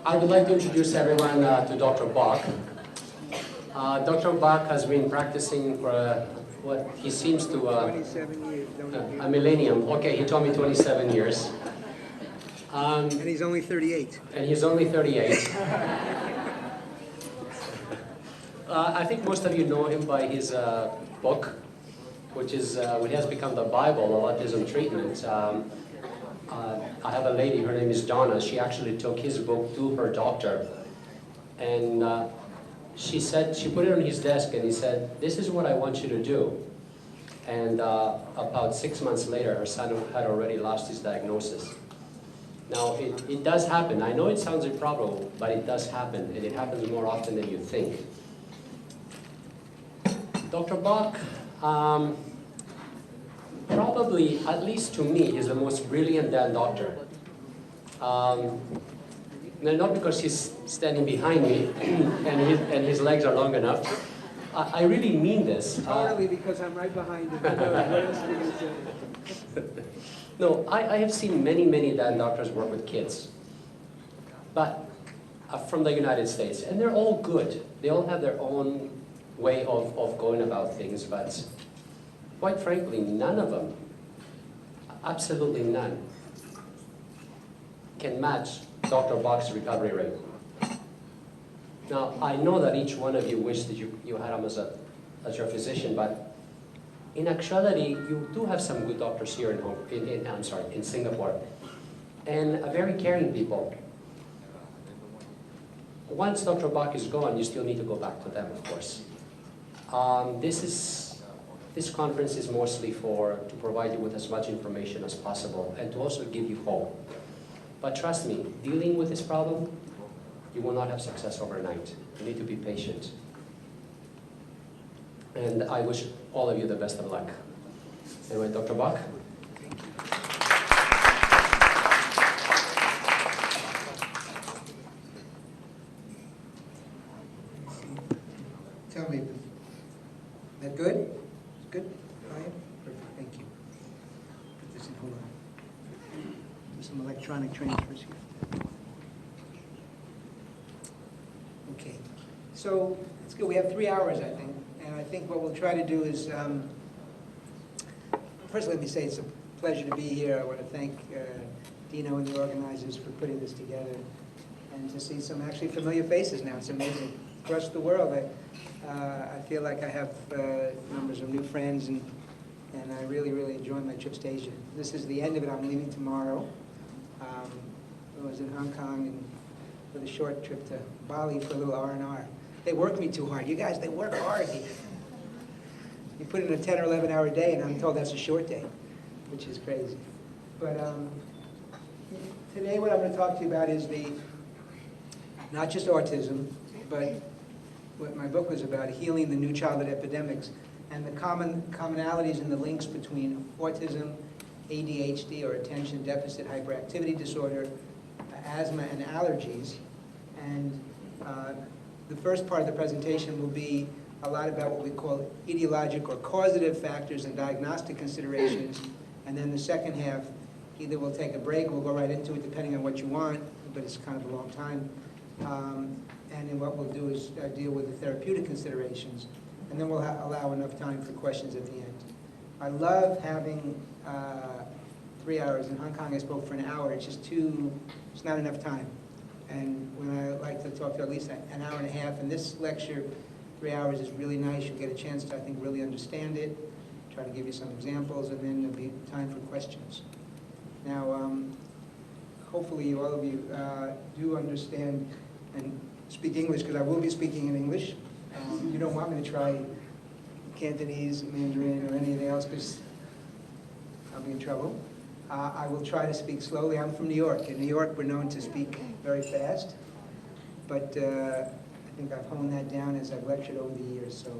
I would like to introduce everyone to Dr. Bock. Dr. Bock has been practicing for what he seems to 27 years. a millennium. Okay, he told me 27 years. And he's only 38. And he's only 38. I think most of you know him by his book, which has become the Bible of autism treatment. I have a lady, her name is Donna. She actually took his book to her doctor, and she put it on his desk, and he said, "This is what I want you to do." And about 6 months later, her son had already lost his diagnosis. Now, it does happen. I know it sounds improbable, but it does happen, and it happens more often than you think. Dr. Bock, probably, at least to me, is the most brilliant damn doctor. Not because he's standing behind me and his legs are long enough. I really mean this. Totally, because I'm right behind him. What else are you going to say? No, I have seen many damn doctors work with kids, but from the United States, and they're all good. They all have their own way of going about things, but quite frankly, none of them, absolutely none, can match Dr. Bock's recovery rate. Now, I know that each one of you wish that you had him as your physician, but in actuality, you do have some good doctors here in Singapore, and very caring people. Once Dr. Bock is gone, you still need to go back to them, of course. This conference is mostly to provide you with as much information as possible and to also give you hope. But trust me, dealing with this problem, you will not have success overnight. You need to be patient. And I wish all of you the best of luck. Anyway, Dr. Bock? Tell me, is that good? Good? Ryan? Perfect, thank you. Put this in, hold on. There's some electronic transfers here. Okay, so it's good. We have 3 hours, I think. And I think what we'll try to do is, first let me say it's a pleasure to be here. I want to thank Dino and the organizers for putting this together, and to see some actually familiar faces now. It's amazing. Across the world, I feel like I have numbers of new friends, and I really enjoy my trips to Asia. This is the end of it. I'm leaving tomorrow. I was in Hong Kong and with a short trip to Bali for a little R&R. They work me too hard. You guys, they work hard here. You put in a 10 or 11 hour day, and I'm told that's a short day, which is crazy. But today what I'm going to talk to you about is not just autism, but what my book was about, healing the new childhood epidemics, and the commonalities and the links between autism, ADHD, or attention deficit hyperactivity disorder, asthma, and allergies. And the first part of the presentation will be a lot about what we call etiologic or causative factors and diagnostic considerations. And then the second half, either we'll take a break, we'll go right into it depending on what you want, but it's kind of a long time. And then what we'll do is deal with the therapeutic considerations. And then we'll allow enough time for questions at the end. I love having 3 hours. In Hong Kong, I spoke for an hour. It's not enough time. And when I like to talk to at least an hour and a half, and this lecture, 3 hours, is really nice. You'll get a chance to, I think, really understand it, try to give you some examples, and then there'll be time for questions. Now, hopefully all of you do understand and speak English, because I will be speaking in English. You don't want me to try Cantonese, Mandarin, or anything else, because I'll be in trouble. I will try to speak slowly. I'm from New York. In New York, we're known to speak very fast, but I think I've honed that down as I've lectured over the years. So,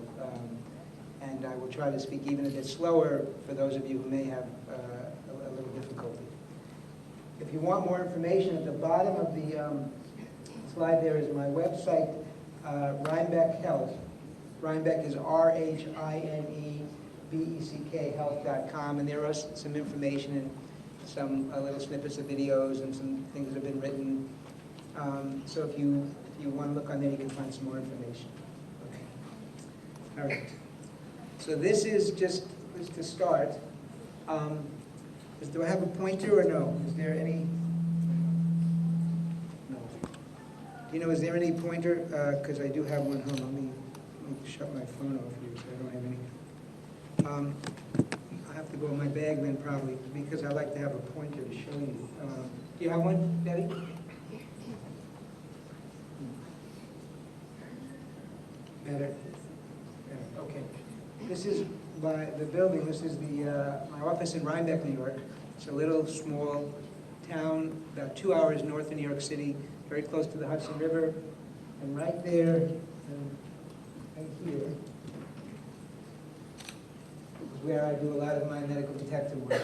and I will try to speak even a bit slower for those of you who may have a little difficulty. If you want more information, at the bottom of the slide there is my website, Rhinebeck Health. Rhinebeck is RHINEBECK health.com, and there are some information and some little snippets of videos and some things that have been written. So if you want to look on there, you can find some more information. Okay. All right. So this is just to start. Do I have a pointer or no? Is there any? No. Do you know, is there any pointer? Because I do have one home. Let me shut my phone off here so I don't have any. I have to go in my bag then probably, because I like to have a pointer to show you. Do you have one, Betty? Better? Okay. This is the building. This is my office in Rhinebeck, New York. It's a little small town, about 2 hours north of New York City, very close to the Hudson River. And right there, and right here, is where I do a lot of my medical detective work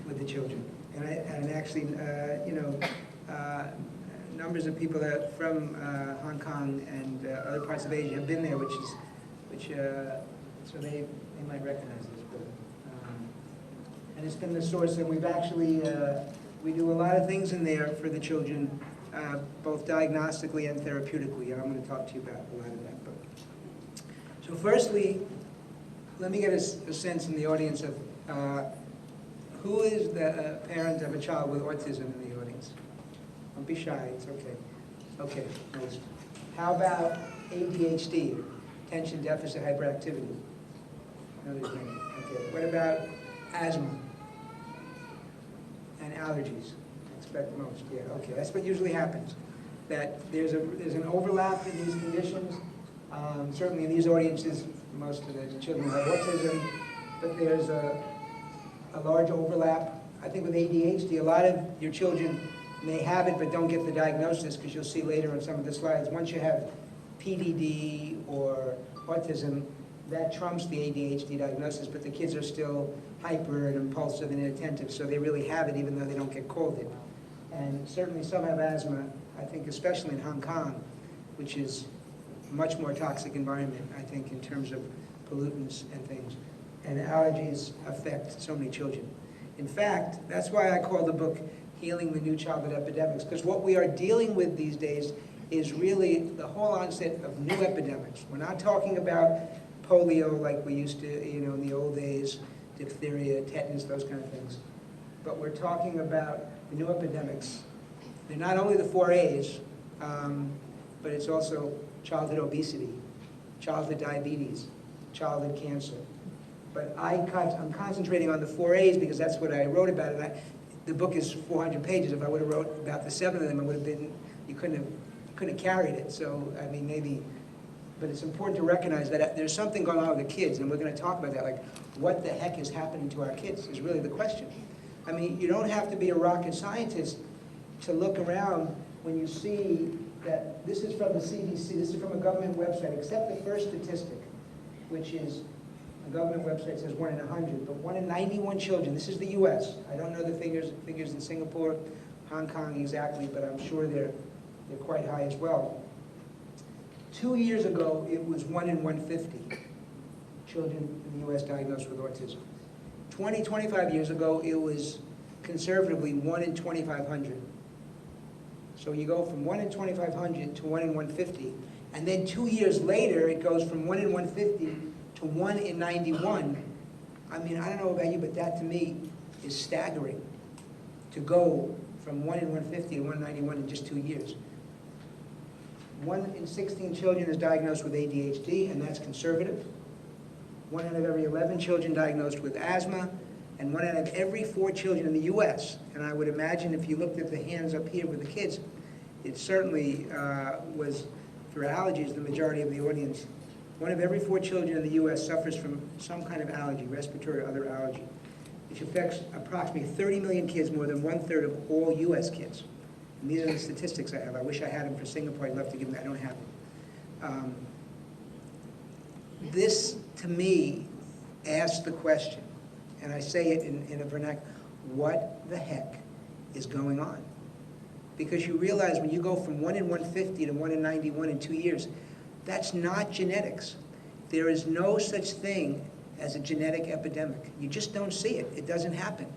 with the children. And actually, numbers of people that from Hong Kong and other parts of Asia have been there, so they might recognize this building. And it's been the source, and we've actually, we do a lot of things in there for the children, both diagnostically and therapeutically, and I'm going to talk to you about a lot of that. So firstly, let me get a sense in the audience of who is the parent of a child with autism in the audience? Don't be shy, it's okay. Okay, nice. How about ADHD, attention deficit hyperactivity? No, there's many. Okay, what about asthma and allergies? Expect most, yeah, okay. That's what usually happens, that there's an overlap in these conditions. Certainly in these audiences, most of the children have autism, but there's a large overlap. I think with ADHD, a lot of your children may have it but don't get the diagnosis, because you'll see later on some of the slides, once you have PDD or autism, that trumps the ADHD diagnosis, but the kids are still hyper and impulsive and inattentive, so they really have it even though they don't get called it. And certainly some have asthma, I think especially in Hong Kong, which is a much more toxic environment, I think, in terms of pollutants and things. And allergies affect so many children. In fact, that's why I call the book Healing the New Childhood Epidemics, because what we are dealing with these days is really the whole onset of new epidemics. We're not talking about polio like we used to, in the old days, diphtheria, tetanus, those kind of things. But we're talking about the new epidemics. They're not only the 4 A's, but it's also childhood obesity, childhood diabetes, childhood cancer. But I'm concentrating on the 4 A's because that's what I wrote about. And the book is 400 pages. If I would have wrote about the 7 of them, it would have been, you couldn't have carried it. So, I mean, maybe, but it's important to recognize that there's something going on with the kids, and we're going to talk about that. Like, what the heck is happening to our kids is really the question. I mean, you don't have to be a rocket scientist to look around when you see that this is from the CDC, this is from a government website, except the first statistic, which is a government website says 1 in 100, but 1 in 91 children. This is the U.S. I don't know the figures in Singapore, Hong Kong exactly, but I'm sure they're quite high as well. 2 years ago, it was 1 in 150 children in the U.S. diagnosed with autism. 25 years ago, it was conservatively 1 in 2,500. So you go from 1 in 2,500 to 1 in 150, and then 2 years later, it goes from 1 in 150 to 1 in 91. I mean, I don't know about you, but that to me is staggering, to go from 1 in 150 to 1 in 91 in just 2 years. 1 in 16 children is diagnosed with ADHD, and that's conservative. 1 out of every 11 children diagnosed with asthma, and 1 out of every 4 children in the U.S. And I would imagine if you looked at the hands up here with the kids, it certainly was, for allergies, the majority of the audience. 1 of every 4 children in the U.S. suffers from some kind of allergy, respiratory or other allergy, which affects approximately 30 million kids, more than 1/3 of all U.S. kids. And these are the statistics I have. I wish I had them for Singapore. I'd love to give them. I don't have them. This, to me, asks the question, and I say it in a vernacular, what the heck is going on? Because you realize when you go from 1 in 150 to 1 in 91 in 2 years, that's not genetics. There is no such thing as a genetic epidemic. You just don't see it. It doesn't happen.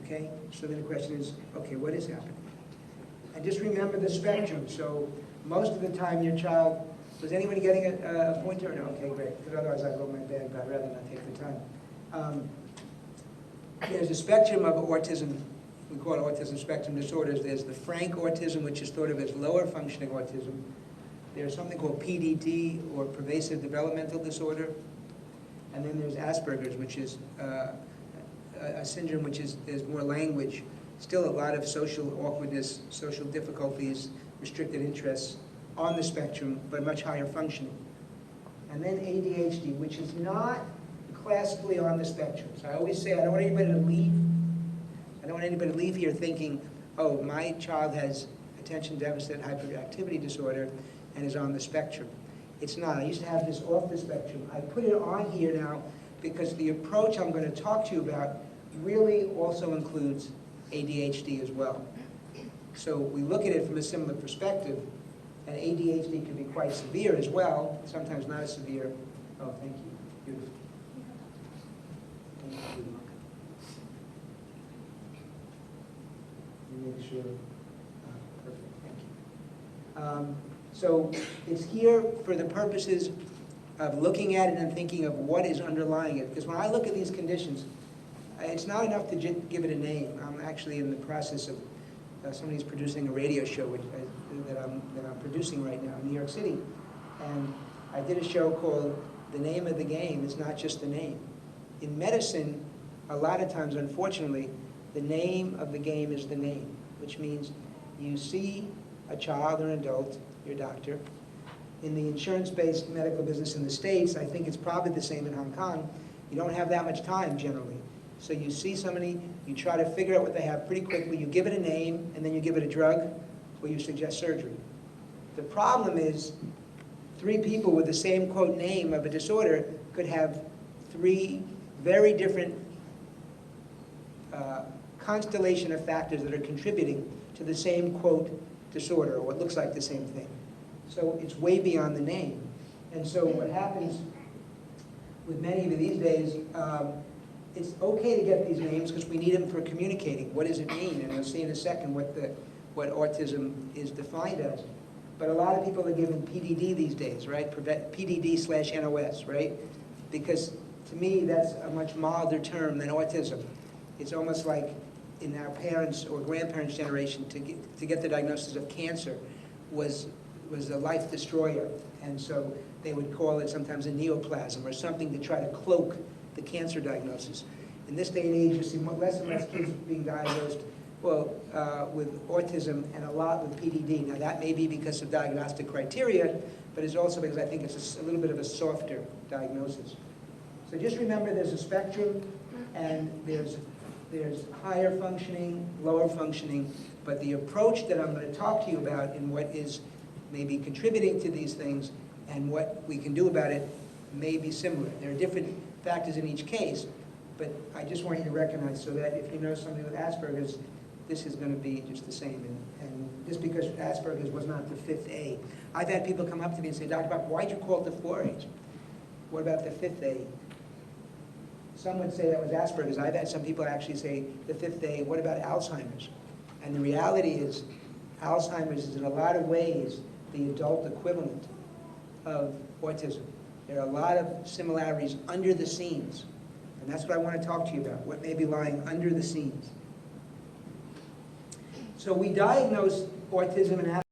Okay? So then the question is, okay, what is happening? And just remember the spectrum. So most of the time your child, was anybody getting a pointer? No, okay, great, because otherwise I'd go in my bag, but I'd rather not take the time. There's a spectrum of autism. We call it autism spectrum disorders. There's the frank autism, which is thought of as lower functioning autism. There's something called PDD, or pervasive developmental disorder. And then there's Asperger's, which is a syndrome which is more language. Still a lot of social awkwardness, social difficulties, restricted interests on the spectrum, but much higher functioning. And then ADHD, which is not classically on the spectrum. So I always say I don't want anybody to leave here thinking, oh, my child has attention deficit hyperactivity disorder and is on the spectrum. It's not. I used to have this off the spectrum. I put it on here now because the approach I'm going to talk to you about really also includes ADHD as well. So we look at it from a similar perspective, and ADHD can be quite severe as well, sometimes not as severe. Oh, thank you. Beautiful. Thank you. Make sure. Perfect. Thank you. So it's here for the purposes of looking at it and thinking of what is underlying it. Because when I look at these conditions, it's not enough to give it a name. I'm actually in the process of somebody's producing a radio show that I'm producing right now in New York City. And I did a show called The Name of the Game is Not Just the Name. In medicine, a lot of times, unfortunately, the name of the game is the name, which means you see a child or an adult, your doctor. In the insurance-based medical business in the States, I think it's probably the same in Hong Kong, you don't have that much time generally. So you see somebody, you try to figure out what they have pretty quickly, you give it a name, and then you give it a drug, or you suggest surgery. The problem is, 3 people with the same, quote, name of a disorder could have 3 very different constellation of factors that are contributing to the same, quote, disorder, or what looks like the same thing. So it's way beyond the name. And so what happens with many of you these days, it's okay to get these names because we need them for communicating. What does it mean? And we'll see in a second what autism is defined as. But a lot of people are given PDD these days, right? PDD/NOS, right? Because to me, that's a much milder term than autism. It's almost like in our parents' or grandparents' generation, to get the diagnosis of cancer was a life destroyer. And so they would call it sometimes a neoplasm or something to try to cloak the cancer diagnosis. In this day and age, you see less and less kids being diagnosed with autism and a lot with PDD. Now that may be because of diagnostic criteria, but it's also because I think it's a little bit of a softer diagnosis. So just remember there's a spectrum, and there's higher functioning, lower functioning, but the approach that I'm going to talk to you about and what is maybe contributing to these things and what we can do about it may be similar. There are different factors in each case, but I just want you to recognize so that if you know somebody with Asperger's, this is going to be just the same. And just because Asperger's was not the 5th A. I've had people come up to me and say, Dr. Bock, why'd you call it the 4A's? What about the 5th A? Some would say that was Asperger's. I've had some people actually say the 5th A, what about Alzheimer's? And the reality is, Alzheimer's is in a lot of ways the adult equivalent of autism. There are a lot of similarities under the scenes. And that's what I want to talk to you about, what may be lying under the scenes. So we diagnose autism and